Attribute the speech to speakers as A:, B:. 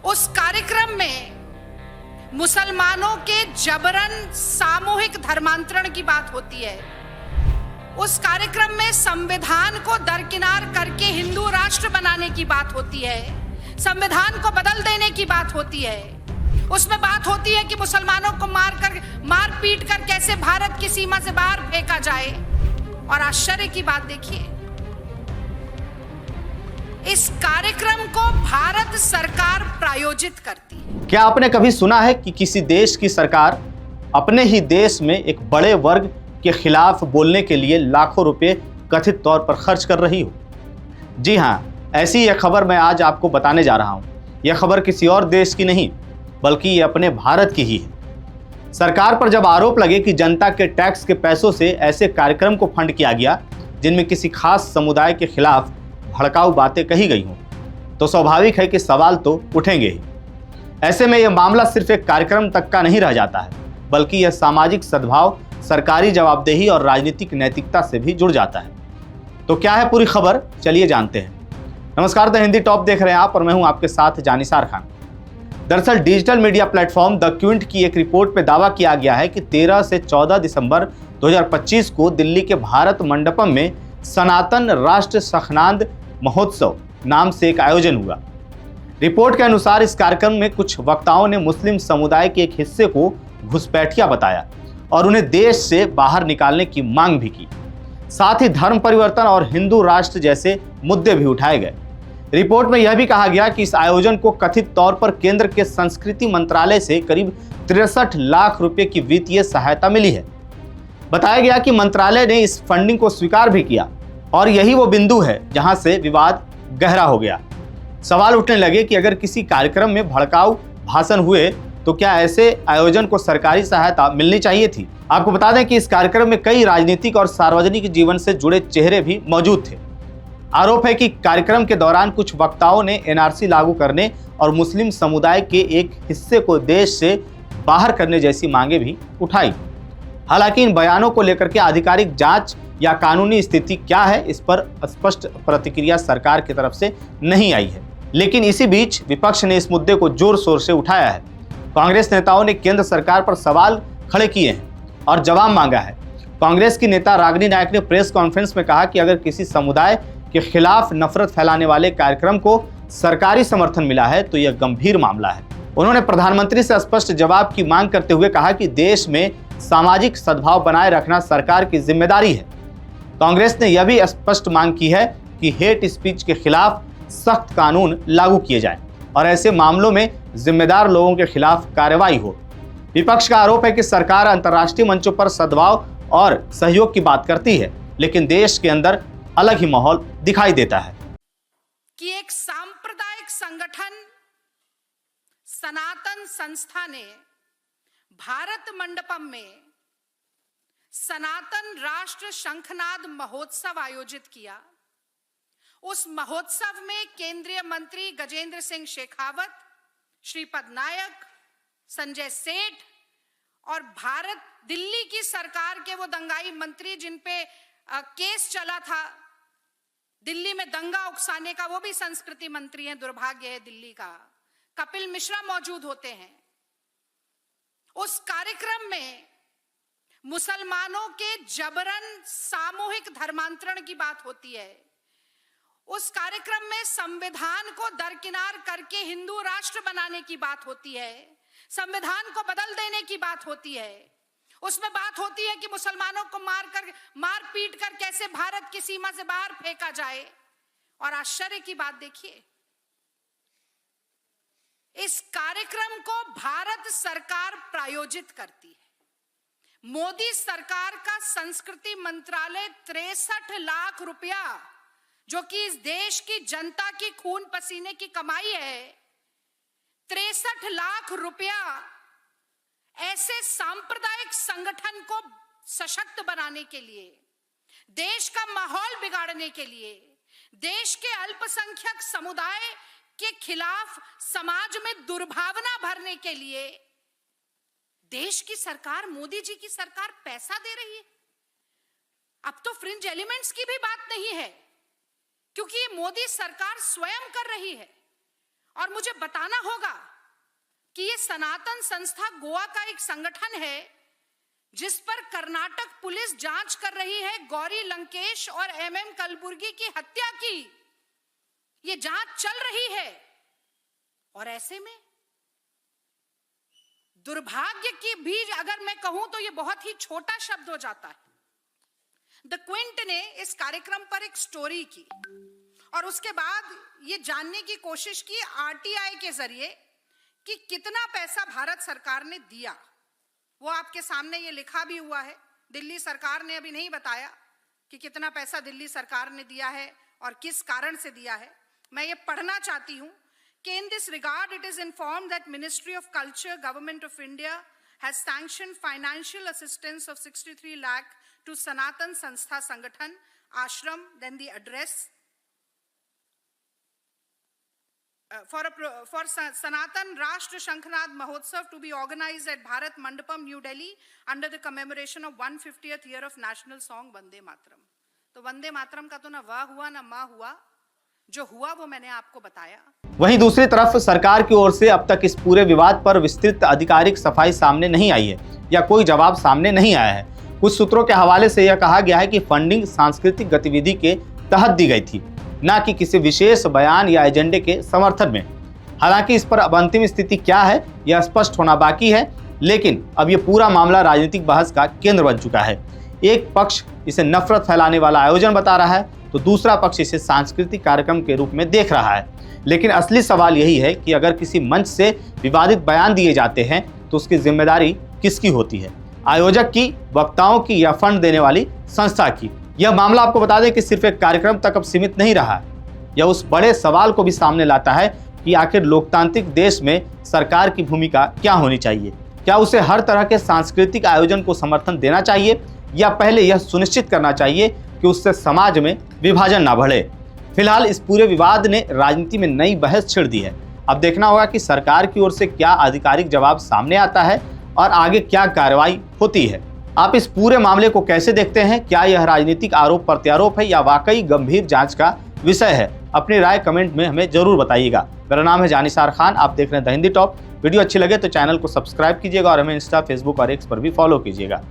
A: उस कार्यक्रम में मुसलमानों के जबरन सामूहिक धर्मांतरण की बात होती है। उस कार्यक्रम में संविधान को दरकिनार करके हिंदू राष्ट्र बनाने की बात होती है, संविधान को बदल देने की बात होती है। उसमें बात होती है कि मुसलमानों को मार पीट कर कैसे भारत की सीमा से बाहर फेंका जाए। और आश्चर्य की बात देखिए, इस कार्यक्रम को भारत सरकार प्रायोजित करती है।
B: क्या आपने कभी सुना है कि किसी देश की सरकार अपने ही देश में एक बड़े वर्ग के खिलाफ बोलने के लिए लाखों रुपए कथित तौर पर खर्च कर रही हो? जी हाँ, ऐसी यह खबर मैं आज आपको बताने जा रहा हूँ। यह खबर किसी और देश की नहीं, बल्कि ये अपने भारत की ही है। सरकार पर जब आरोप लगे कि जनता के टैक्स के पैसों से ऐसे कार्यक्रम को फंड किया गया जिनमें किसी खास समुदाय के खिलाफ भड़काऊ बातें कही गई हों, तो स्वाभाविक है कि सवाल तो उठेंगे ही। ऐसे में यह मामला सिर्फ एक कार्यक्रम तक का नहीं रह जाता है, बल्कि यह सामाजिक सद्भाव, सरकारी जवाबदेही और राजनीतिक नैतिकता से भी जुड़ जाता है। तो क्या है पूरी खबर, चलिए जानते हैं। नमस्कार, द हिंदी टॉप देख रहे हैं आप और मैं हूं आपके साथ जानिसार खान। दरअसल digital media platform the Quint की एक रिपोर्ट में दावा किया गया है कि 13 से 14 दिसंबर 2025 को दिल्ली के भारत मंडपम में सनातन राष्ट्र सखनांद महोत्सव नाम से एक आयोजन हुआ। रिपोर्ट के अनुसार इस कार्यक्रम में कुछ वक्ताओं ने मुस्लिम समुदाय के एक हिस्से को घुसपैठिया बताया और उन्हें देश से बाहर निकालने की मांग भी की। साथ ही धर्म परिवर्तन और हिंदू राष्ट्र जैसे मुद्दे भी उठाए गए। रिपोर्ट में यह भी कहा गया कि इस आयोजन को कथित तौर पर केंद्र के संस्कृति मंत्रालय से करीब 63 लाख रुपए की वित्तीय सहायता मिली है। बताया गया कि मंत्रालय ने इस फंडिंग को स्वीकार भी किया और यही वो बिंदु है जहां से विवाद गहरा हो गया। सवाल उठने लगे कि अगर किसी कार्यक्रम में भड़काऊ भाषण हुए तो क्या ऐसे आयोजन को सरकारी सहायता मिलनी चाहिए थी? आपको बता दें कि इस कार्यक्रम में कई राजनीतिक और सार्वजनिक जीवन से जुड़े चेहरे भी मौजूद थे। आरोप है कि कार्यक्रम के दौरान कुछ वक्ताओं ने एनआरसी लागू करने और मुस्लिम समुदाय के एक हिस्से को देश से बाहर करने जैसी मांगे भी उठाई। हालांकि इन बयानों को लेकर के आधिकारिक जांच या कानूनी स्थिति क्या है, इस पर स्पष्ट प्रतिक्रिया सरकार की तरफ से नहीं आई है। लेकिन इसी बीच विपक्ष ने इस मुद्दे को जोर शोर से उठाया है। कांग्रेस नेताओं ने केंद्र सरकार पर सवाल खड़े किए हैं और जवाब मांगा है। कांग्रेस की नेता रागिनी नायक ने प्रेस कॉन्फ्रेंस में कहा कि अगर किसी समुदाय के खिलाफ नफरत फैलाने वाले कार्यक्रम को सरकारी समर्थन मिला है तो यह गंभीर मामला है। उन्होंने प्रधानमंत्री से स्पष्ट जवाब की मांग करते हुए कहा कि देश में सामाजिक सद्भाव बनाए रखना सरकार की जिम्मेदारी है। कांग्रेस ने यह भी स्पष्ट मांग की है कि हेट स्पीच के खिलाफ सख्त कानून लागू किए जाएं और ऐसे मामलों में जिम्मेदार लोगों के खिलाफ कार्रवाई हो। विपक्ष का आरोप है कि सरकार अंतर्राष्ट्रीय मंचों पर सद्भाव और सहयोग की बात करती है, लेकिन देश के अंदर अलग ही माहौल दिखाई देता है।
A: कि एक सांप्रदायिक संगठन सनातन संस्था ने भारत मंडपम में सनातन राष्ट्र शंखनाद महोत्सव आयोजित किया। उस महोत्सव में केंद्रीय मंत्री गजेंद्र सिंह शेखावत, श्रीपद नायक, संजय सेठ और दिल्ली की सरकार के वो दंगाई मंत्री जिन पे केस चला था दिल्ली में दंगा उकसाने का, वो भी संस्कृति मंत्री हैं, दुर्भाग्य है दिल्ली का, कपिल मिश्रा मौजूद होते हैं। उस कार्यक्रम में मुसलमानों के जबरन सामूहिक धर्मांतरण की बात होती है। उस कार्यक्रम में संविधान को दरकिनार करके हिंदू राष्ट्र बनाने की बात होती है, संविधान को बदल देने की बात होती है। उसमें बात होती है कि मुसलमानों को मार पीट कर कैसे भारत की सीमा से बाहर फेंका जाए। और आश्चर्य की बात देखिए, इस कार्यक्रम को भारत सरकार प्रायोजित करती है। मोदी सरकार का संस्कृति मंत्रालय 63 लाख रुपया, जो कि इस देश की जनता की खून पसीने की कमाई है, 63 लाख रुपया ऐसे सांप्रदायिक संगठन को सशक्त बनाने के लिए, देश का माहौल बिगाड़ने के लिए, देश के अल्पसंख्यक समुदाय के खिलाफ समाज में दुर्भावना भरने के लिए देश की सरकार, मोदी जी की सरकार पैसा दे रही है। अब तो फ्रिंज एलिमेंट्स की भी बात नहीं है, क्योंकि ये मोदी सरकार स्वयं कर रही है। और मुझे बताना होगा कि ये सनातन संस्था गोवा का एक संगठन है जिस पर कर्नाटक पुलिस जांच कर रही है गौरी लंकेश और एमएम कलबुर्गी की हत्या की। ये जांच चल रही है और ऐसे में दुर्भाग्य की भी अगर मैं कहूं तो ये बहुत ही छोटा शब्द हो जाता है। द क्विंट ने इस कार्यक्रम पर एक स्टोरी की और उसके बाद ये जानने की कोशिश की आरटीआई के जरिए कि कितना पैसा भारत सरकार ने दिया। वो आपके सामने ये लिखा भी हुआ है। दिल्ली सरकार ने अभी नहीं बताया कि कितना पैसा दिल्ली सरकार ने दिया है और किस कारण से दिया है। मैं ये पढ़ना चाहती हूं कि in this regard it is informed that Ministry of Culture, Government of India has sanctioned financial assistance of 63 lakh to Sanatan Sanstha Sangathan Ashram, then the address for Sanatan Rashtra Shankhnath Mahotsav to be organized at Bharat Mandapam, New Delhi under the commemoration of 150th year of national song Vande Mataram। तो वंदे मातरम का तो ना वाह हुआ ना माँ हुआ, जो हुआ वो मैंने आपको बताया।
B: वहीं दूसरी तरफ सरकार की ओर से अब तक इस पूरे विवाद पर विस्तृत आधिकारिक सफाई सामने नहीं आई है या कोई जवाब सामने नहीं आया है। कुछ सूत्रों के हवाले से यह कहा गया है कि फंडिंग सांस्कृतिक गतिविधि के तहत दी गई थी, न कि किसी विशेष बयान या एजेंडे के समर्थन में। हालांकि इस पर अब अंतिम स्थिति क्या है यह स्पष्ट होना बाकी है, लेकिन अब यह पूरा मामला राजनीतिक बहस का केंद्र बन चुका है। एक पक्ष इसे नफरत फैलाने वाला आयोजन बता रहा है तो दूसरा पक्ष इसे सांस्कृतिक कार्यक्रम के रूप में देख रहा है। लेकिन असली सवाल यही है कि अगर किसी मंच से विवादित बयान दिए जाते हैं तो उसकी जिम्मेदारी किसकी होती है, आयोजक की, वक्ताओं की या फंड देने वाली संस्था की। यह मामला आपको बता दें कि सिर्फ एक कार्यक्रम तक अब सीमित नहीं रहा है। यह उस बड़े सवाल को भी सामने लाता है कि आखिर लोकतांत्रिक देश में सरकार की भूमिका क्या होनी चाहिए। क्या उसे हर तरह के सांस्कृतिक आयोजन को समर्थन देना चाहिए या पहले यह सुनिश्चित करना चाहिए कि उससे समाज में विभाजन ना बढ़े। फिलहाल इस पूरे विवाद ने राजनीति में नई बहस छिड़ दी है। अब देखना होगा कि सरकार की ओर से क्या आधिकारिक जवाब सामने आता है और आगे क्या कार्रवाई होती है। आप इस पूरे मामले को कैसे देखते हैं? क्या यह राजनीतिक आरोप प्रत्यारोप है या वाकई गंभीर जांच का विषय है? अपनी राय कमेंट में हमें जरूर बताइएगा। मेरा नाम है जानिसार खान, आप देख रहे हैं द हिंदी टॉप। वीडियो अच्छी लगे तो चैनल को सब्सक्राइब कीजिएगा और हमें इंस्टा, फेसबुक और एक्स पर भी फॉलो कीजिएगा।